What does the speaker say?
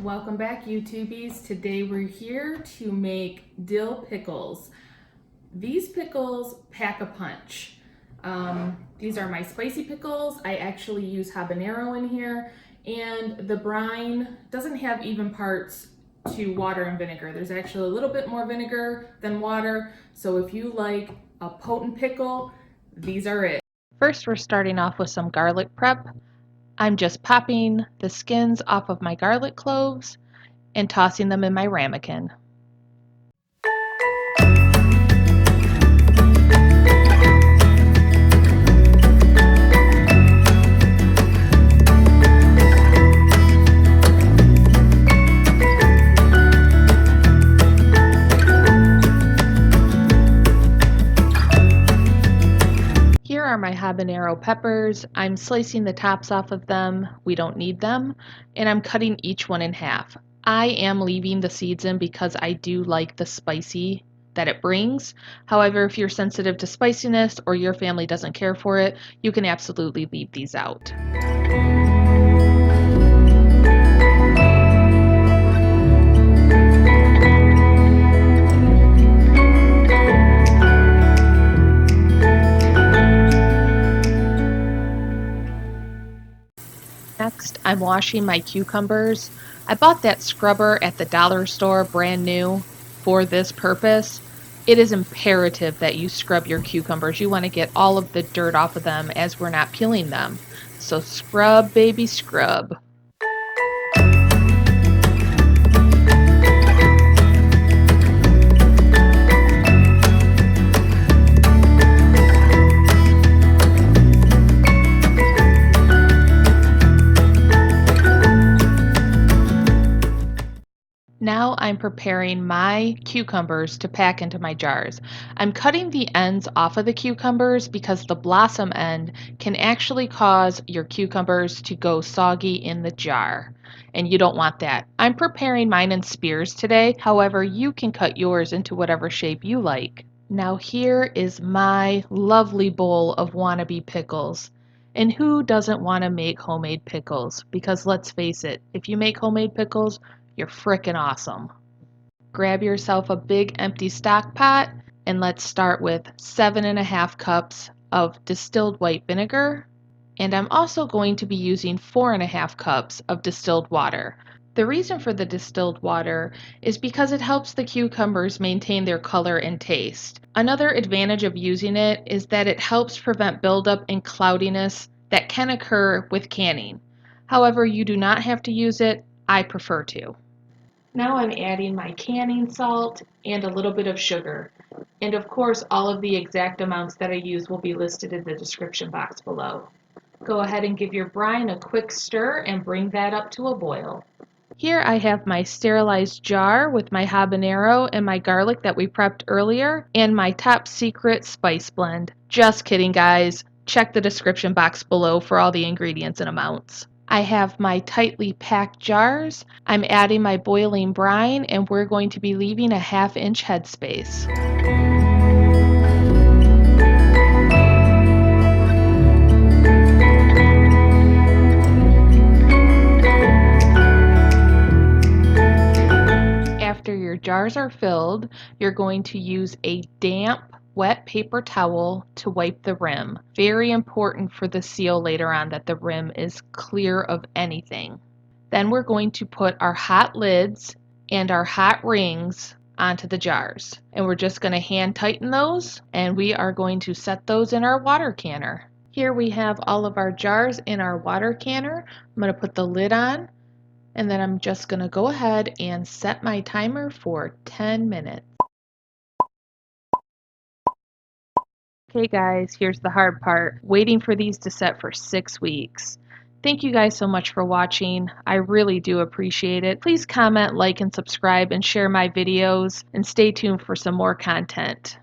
Welcome back, YouTubies. Today we're here to make dill pickles. These pickles pack a punch. These are my spicy pickles. I actually use habanero in here, and the brine doesn't have even parts to water and vinegar. There's actually a little bit more vinegar than water, so if you like a potent pickle, these are it. First, we're starting off with some garlic prep. I'm just popping the skins off of my garlic cloves and tossing them in my ramekin. Here are my habanero peppers. I'm slicing the tops off of them. We don't need them. And I'm cutting each one in half. I am leaving the seeds in because I do like the spicy that it brings. However, if you're sensitive to spiciness or your family doesn't care for it, you can absolutely leave these out. Next, I'm washing my cucumbers. I bought that scrubber at the dollar store brand new for this purpose. It is imperative that you scrub your cucumbers. You want to get all of the dirt off of them as we're not peeling them. So scrub, baby, scrub. Now I'm preparing my cucumbers to pack into my jars. I'm cutting the ends off of the cucumbers because the blossom end can actually cause your cucumbers to go soggy in the jar, and you don't want that. I'm preparing mine in spears today, however you can cut yours into whatever shape you like. Now here is my lovely bowl of wannabe pickles. And who doesn't want to make homemade pickles? Because let's face it, if you make homemade pickles, you're frickin' awesome. Grab yourself a big empty stock pot and let's start with 7.5 cups of distilled white vinegar. And I'm also going to be using 4.5 cups of distilled water. The reason for the distilled water is because it helps the cucumbers maintain their color and taste. Another advantage of using it is that it helps prevent buildup and cloudiness that can occur with canning. However, you do not have to use it. I prefer to. Now I'm adding my canning salt and a little bit of sugar. And of course, all of the exact amounts that I use will be listed in the description box below. Go ahead and give your brine a quick stir and bring that up to a boil. Here I have my sterilized jar with my habanero and my garlic that we prepped earlier and my top secret spice blend. Just kidding, guys. Check the description box below for all the ingredients and amounts. I have my tightly packed jars. I'm adding my boiling brine and we're going to be leaving a 1/2 inch headspace. After your jars are filled, you're going to use a damp, wet paper towel to wipe the rim. Very important for the seal later on that the rim is clear of anything. Then we're going to put our hot lids and our hot rings onto the jars. And we're just going to hand tighten those and we are going to set those in our water canner. Here we have all of our jars in our water canner. I'm going to put the lid on. And then I'm just going to go ahead and set my timer for 10 minutes. Okay guys, here's the hard part, waiting for these to set for 6 weeks. Thank you guys so much for watching. I really do appreciate it. Please comment, like, and subscribe, and share my videos, and stay tuned for some more content.